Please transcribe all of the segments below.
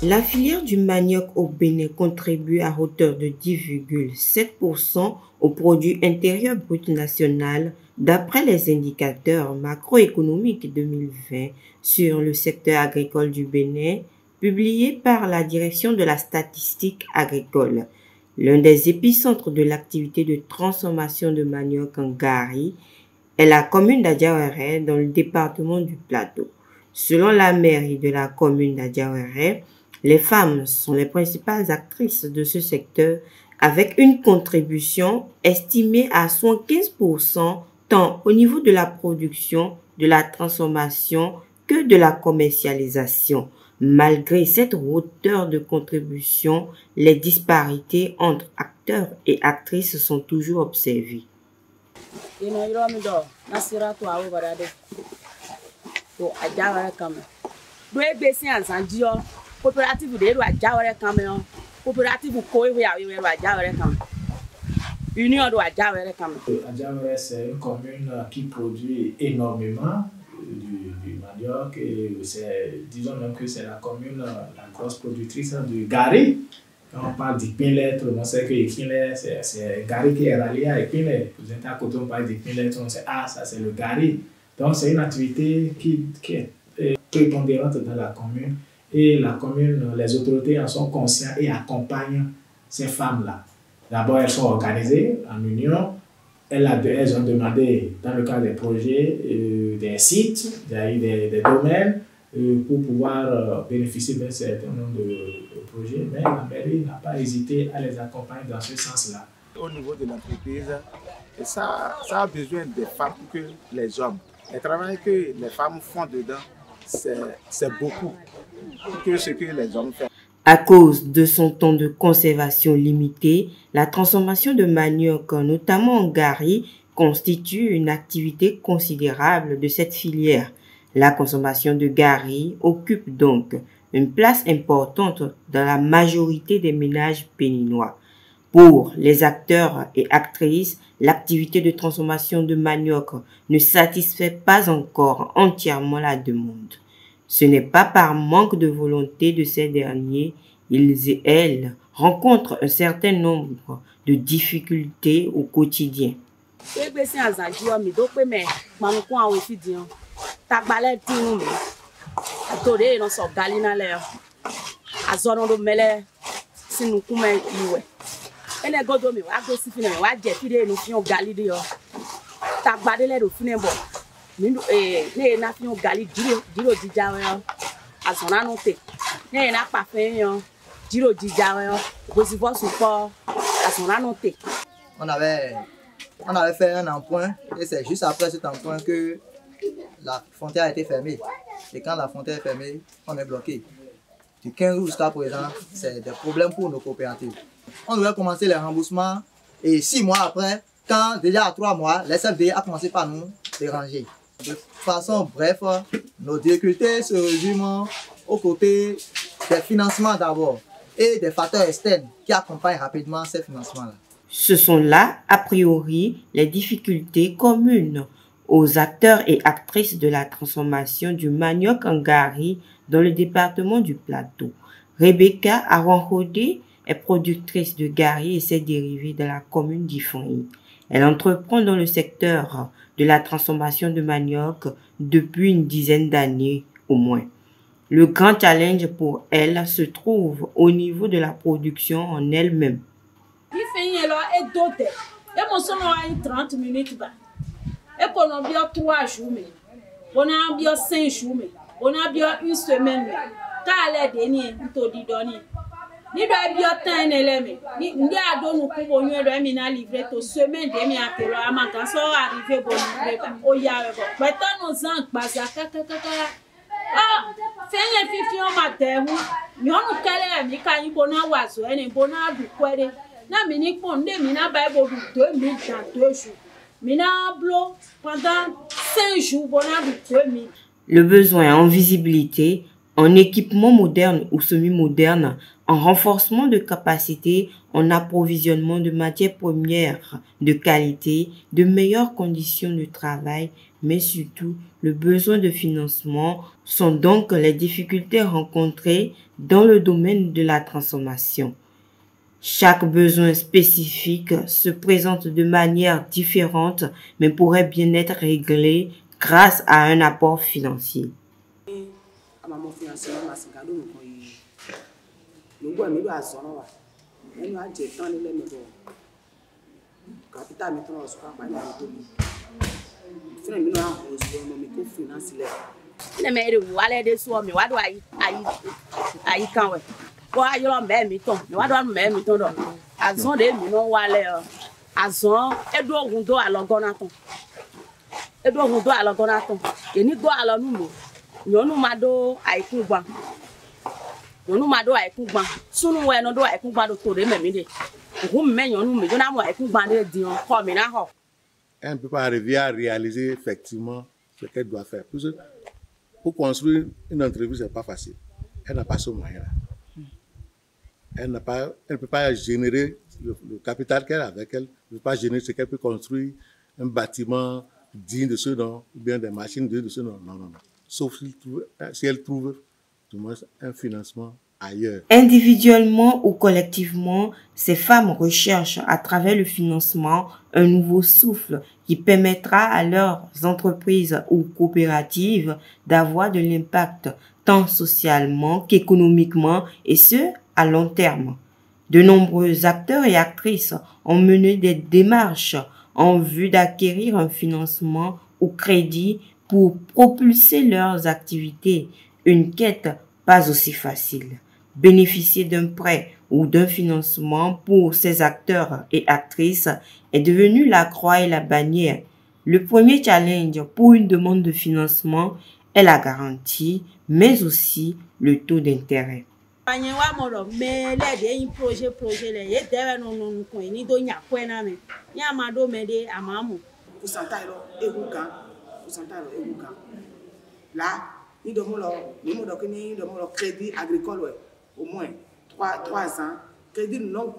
La filière du manioc au Bénin contribue à hauteur de 10,7% au produit intérieur brut national d'après les indicateurs macroéconomiques 2020 sur le secteur agricole du Bénin, publiés par la Direction de la statistique agricole. L'un des épicentres de l'activité de transformation de manioc en gari est la commune d'Adiawéré dans le département du Plateau. Selon la mairie de la commune d'Adiawéré, les femmes sont les principales actrices de ce secteur avec une contribution estimée à 75% tant au niveau de la production, de la transformation que de la commercialisation. Malgré cette hauteur de contribution, les disparités entre acteurs et actrices sont toujours observées. Coopérative de Adjawere Cameron, coopérative Adjawere Cameron. Union de Adjawere Cameron. Adjawere, c'est une commune qui produit énormément du manioc et disons même que c'est la commune la grosse productrice du gari. Quand on parle d'Ipinlet, on sait que Ipinlet, c'est gari qui est rallié à Ipinlet. Vous êtes à côté, on parle d'Ipinlet, on sait, ah, ça c'est le gari. Donc c'est une activité qui est prépondérante dans la commune. Et la commune, les autorités en sont conscientes et accompagnent ces femmes-là. D'abord, elles sont organisées en union. Elles ont demandé, dans le cadre des projets, des sites, des domaines, pour pouvoir bénéficier d'un certain nombre de projets. Mais la mairie n'a pas hésité à les accompagner dans ce sens-là. Au niveau de l'entreprise, ça a besoin des femmes que les hommes. Le travail que les femmes font dedans, c'est beaucoup que ce que les hommes font. À cause de son temps de conservation limité, la transformation de manioc, notamment en gari, constitue une activité considérable de cette filière. La consommation de gari occupe donc une place importante dans la majorité des ménages béninois. Pour les acteurs et actrices, l'activité de transformation de manioc ne satisfait pas encore entièrement la demande. Ce n'est pas par manque de volonté de ces derniers, ils et elles rencontrent un certain nombre de difficultés au quotidien. On avait fait un emprunt et c'est juste après cet emprunt que la frontière a été fermée. Et quand la frontière est fermée, on est bloqué. Du 15 août jusqu'à présent, c'est des problèmes pour nos coopératives. On devait commencer les remboursements et 6 mois après, quand déjà à 3 mois, les SFD a commencé par nous déranger. De façon bref, nos difficultés se résument aux côtés des financements d'abord et des facteurs externes qui accompagnent rapidement ces financements-là. Ce sont là, a priori, les difficultés communes aux acteurs et actrices de la transformation du manioc en gari dans le département du Plateau. Rebecca Aronhodé est productrice de gari et ses dérivés dans la commune d'Ifouny. Elle entreprend dans le secteur de la transformation de manioc depuis une dizaine d'années au moins. Le grand challenge pour elle se trouve au niveau de la production en elle-même. Et 30 minutes. Et qu'on a bien 3 jours, on a bien 5 jours, on a bien une semaine. Car les derniers, on te dit donner. Ni doit bien temps l'élément. Ni a donné nous pour nous de livrer to semaine demi à télé à ma quand ça arrivé bon livrer au ya bon. Maintenant nous en passe à ah fait les fifi en matin nous nous calé mi quand il bona wazo et bona du kwere na mini konde mina ba bo 2000 dans 2 jours. Mina blo pendant 5 jours bona du 2000. Le besoin en visibilité, en équipement moderne ou semi-moderne en renforcement de capacité, en approvisionnement de matières premières de qualité, de meilleures conditions de travail, mais surtout le besoin de financement sont donc les difficultés rencontrées dans le domaine de la transformation. Chaque besoin spécifique se présente de manière différente, mais pourrait bien être réglé grâce à un apport financier. Elle ne peut pas arriver à réaliser effectivement ce qu'elle doit faire. Pour construire une entreprise, ce n'est pas facile. Elle n'a pas ce moyen-là. Elle ne peut pas générer le capital qu'elle a avec elle. Elle ne peut pas générer ce qu'elle peut construire, un bâtiment digne de ce nom, ou bien des machines dignes de ce nom. Non, non, non. Sauf si elle trouve du moins un financement ailleurs. Individuellement ou collectivement, ces femmes recherchent à travers le financement un nouveau souffle qui permettra à leurs entreprises ou coopératives d'avoir de l'impact tant socialement qu'économiquement, et ce, à long terme. De nombreux acteurs et actrices ont mené des démarches en vue d'acquérir un financement ou crédit pour propulser leurs activités. Une quête pas aussi facile. Bénéficier d'un prêt ou d'un financement pour ces acteurs et actrices est devenu la croix et la bannière. Le premier challenge pour une demande de financement est la garantie, mais aussi le taux d'intérêt. Crédit agricole, au moins 3 ans. Crédit non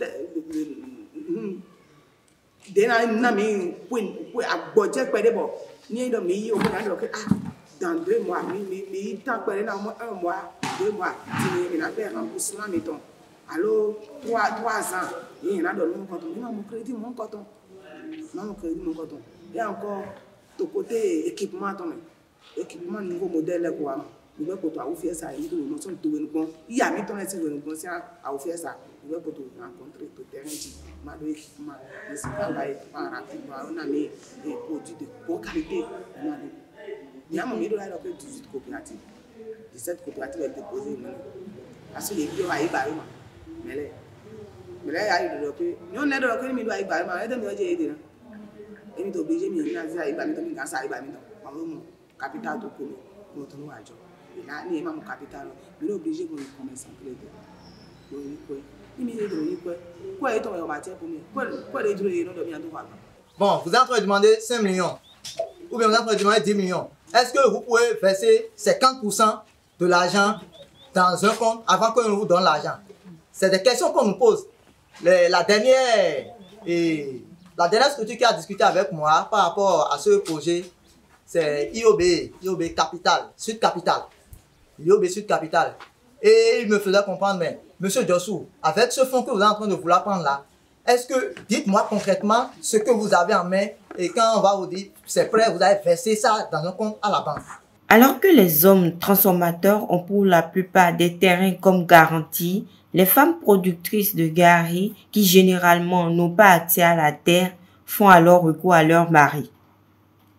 dans 2 mois, mais tant que 1 mois, 2 mois, il a fait remboursement, mettons. Alors, 3 ans, il y en a donné mon coton. Mon crédit, mon coton. Non, mon crédit, mon coton. Et encore, ton côté équipement, équipement nouveau modèle, quoi. Nous allons faire ça, nous sommes tous les gens. Il y a mis ton équipement, nous allons faire ça. Nous allons rencontrer tout terrain, nous équipement, nous allons rapidement, on a mis des produits de bonne qualité. Il y a un moment où il y a 18 coopératives. 17 coopératives ont déposé. Parce que les gens ont été mais là, il y a développé. Nous, on a développé, mais il y a été et nous sommes obligés de faire ça. Capital de commun. Nous sommes là, nous avons un capital. Nous sommes obligés de commercer en crédit. Bon, vous êtes en train de demander 5 millions. Ou bien vous êtes en train de demander 10 millions. Est-ce que vous pouvez verser 50% de l'argent dans un compte avant qu'on vous donne l'argent? C'est des questions qu'on nous pose. La dernière structure qui a discuté avec moi par rapport à ce projet, c'est IOB Capital, Sud Capital. IOB Sud Capital. Et il me faisait comprendre, mais Monsieur Jossou, avec ce fonds que vous êtes en train de vouloir prendre là, est-ce que, dites-moi concrètement ce que vous avez en main et quand on va vous dire c'est prêt, vous avez versé ça dans un compte à la banque. Alors que les hommes transformateurs ont pour la plupart des terrains comme garantie, les femmes productrices de gari, qui généralement n'ont pas accès à la terre, font alors recours à leur mari.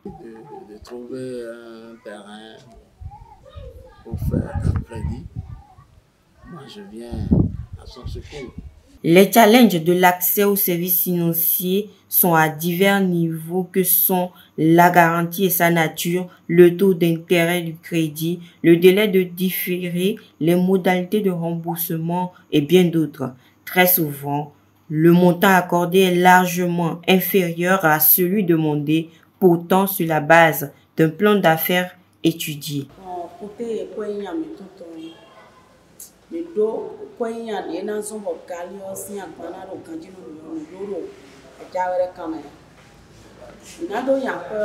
De trouver un terrain pour faire un crédit, moi je viens à son secours. Les challenges de l'accès aux services financiers sont à divers niveaux que sont la garantie et sa nature, le taux d'intérêt du crédit, le délai de différé, les modalités de remboursement et bien d'autres. Très souvent, le montant accordé est largement inférieur à celui demandé, pourtant sur la base d'un plan d'affaires étudié. mi do konya de na zo ho gali o si agbana ro kanji no mi do jawere kama na do ya ko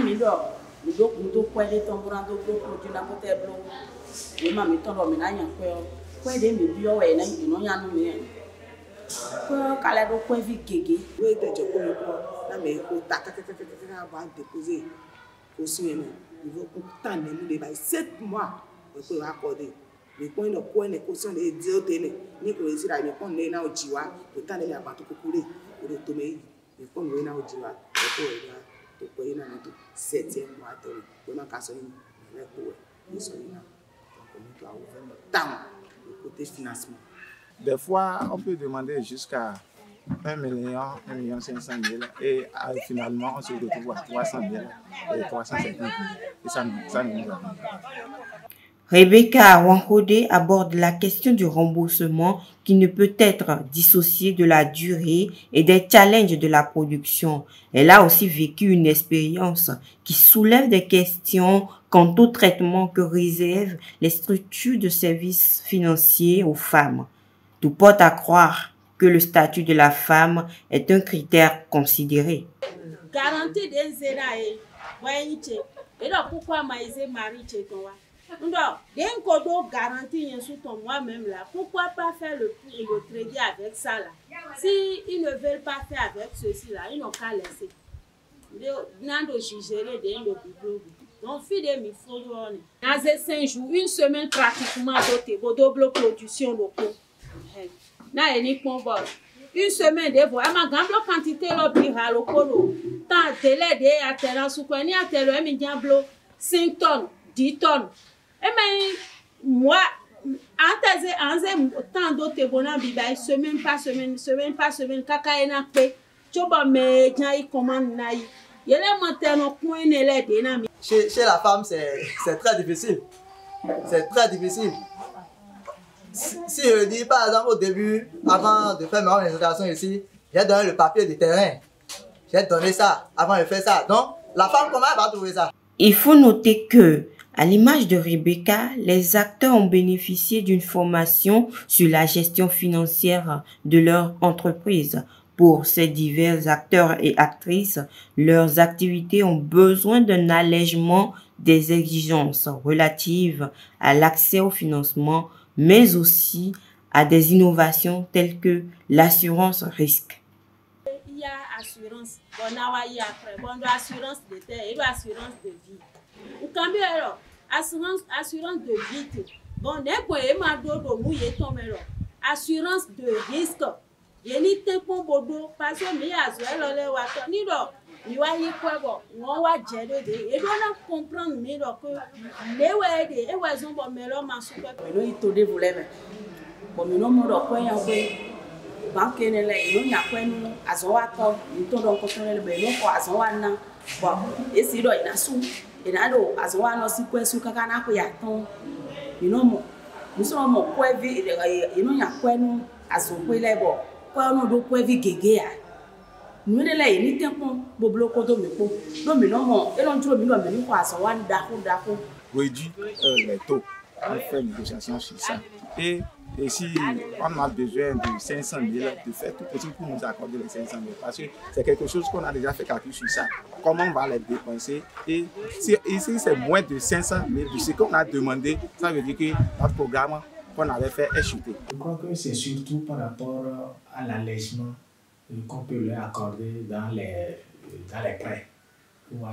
mi do ko de ton bran do produit na ko te blo e ma mi ton do mi na ya ko de mi bi o we na mi no ya no mi ko kala do ko vi gege we te je ko mi ko na me ko ta ba déposer ko si me il faut ko tan ne mu de ba 7 mois ko accorder le point de quoi ne caution de diotene ni ko esi ra mi kon ne na ojiwa to tan ne aba to kokure o do to me mi kon ne na ojiwa ko ya to ko ina na to 7e mois to ko na ka so ni le ko ni so ina ko mi to a ouvert le temps le côté financement. Des fois, on peut demander jusqu'à 1 million, 1,5 million et finalement, on se retrouve à 300 000 et 350 000. Et ça nous arrive. Rebecca Wanhode aborde la question du remboursement qui ne peut être dissocié de la durée et des challenges de la production. Elle a aussi vécu une expérience qui soulève des questions quant au traitement que réservent les structures de services financiers aux femmes. Tout porte à croire que le statut de la femme est un critère considéré. Garantie des zérae, voyez-vous, et donc pourquoi maïser mari tchékoa? Non, dès qu'on doit garantir moi-même là, pourquoi pas faire le crédit avec ça là? Si ils ne veulent pas faire avec ceci là, ils n'ont qu'à laisser. Nando jugerait des donc fille de mi faut dans 5 jours, une semaine pratiquement double production locaux. Na eni pombo une semaine de bois ma gamblo quantité lo bira locaux tant délai de atera sous quoi ni atelo mi diablo 5 tonnes 10 tonnes et mais moi anze tant d'autres bonan biba semaine par semaine kaka ena pe choba me jan i commande na yi yele monterno point ne le de na mi chez la femme c'est très difficile. C'est très difficile. Si je dis par exemple au début, avant de faire ma installation ici, j'ai donné le papier du terrain. J'ai donné ça avant de faire ça. Donc, la femme, comment elle va trouver ça? Il faut noter que, à l'image de Rebecca, les acteurs ont bénéficié d'une formation sur la gestion financière de leur entreprise. Pour ces divers acteurs et actrices, leurs activités ont besoin d'un allègement des exigences relatives à l'accès au financement, mais aussi à des innovations telles que l'assurance risque. Il y a assurance, bon après, bon assurance de terre et assurance de vie. Ou quand bien assurance de vie, bon n'est pas ma dodo mouillé ton melo. Assurance de risque. Yeni tempo bodo parce que mi azuelo le wato ni do mi wa yi kwebo won wa jedo de e do na comprendre mi do que le we de e we zon bo melo ma su pe no ito de voleme bo mi no mo do ko yan we banque ne le no nya kwenu azo wa to mi to do ko to le be no ko azo wa na bo e si do ina su ina do azo wa no si kwesu kaka na ko ya ton mi no mo mi so mo kwevi e no nya kwenu azo ko le bo kwa no do kwa vi gege ya nwele la ni tempo boblo ko do mi ko do mi no mo e no ntro mi no mi ko aso wa dako réduit les taux on fait une négociation sur ça et si on a besoin de 500 000 de faire tout possible pour nous accorder les 500 000 parce que c'est quelque chose qu'on a déjà fait calcul sur ça comment on va les dépenser et si ici c'est moins de 500 000 de ce qu'on a demandé ça veut dire que notre programme qu'on avait fait est chuté. Je crois que c'est surtout par rapport à l'allègement qu'on peut leur accorder dans les prêts.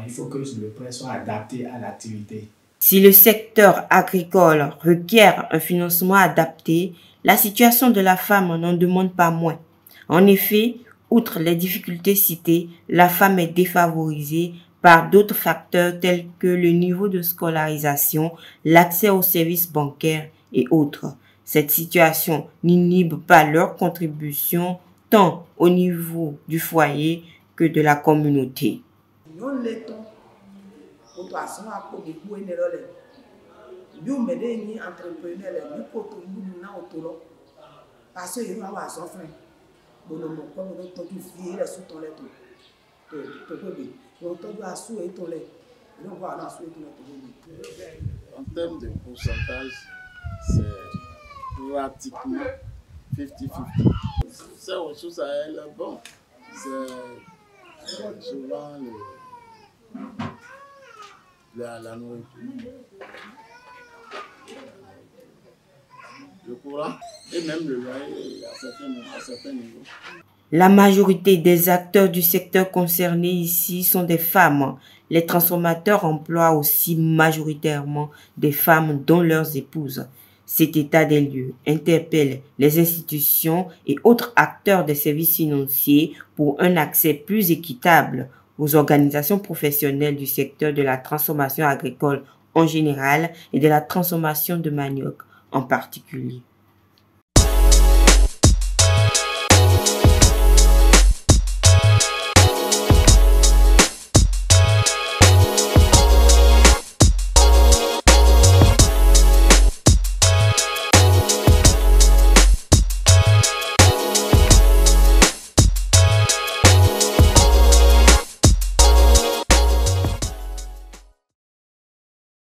Il faut que le prêt soit adapté à l'activité. Si le secteur agricole requiert un financement adapté, la situation de la femme n'en demande pas moins. En effet, outre les difficultés citées, la femme est défavorisée par d'autres facteurs tels que le niveau de scolarisation, l'accès aux services bancaires et autres. Cette situation n'inhibe pas leur contribution tant au niveau du foyer que de la communauté. En termes de pourcentage, c'est pratiquement 50-50. Ces ressources à elles, bon, c'est souvent la nourriture, le courant et même le loyer à certains niveaux. La majorité des acteurs du secteur concernés ici sont des femmes. Les transformateurs emploient aussi majoritairement des femmes dont leurs épouses. Cet état des lieux interpelle les institutions et autres acteurs des services financiers pour un accès plus équitable aux organisations professionnelles du secteur de la transformation agricole en général et de la transformation de manioc en particulier.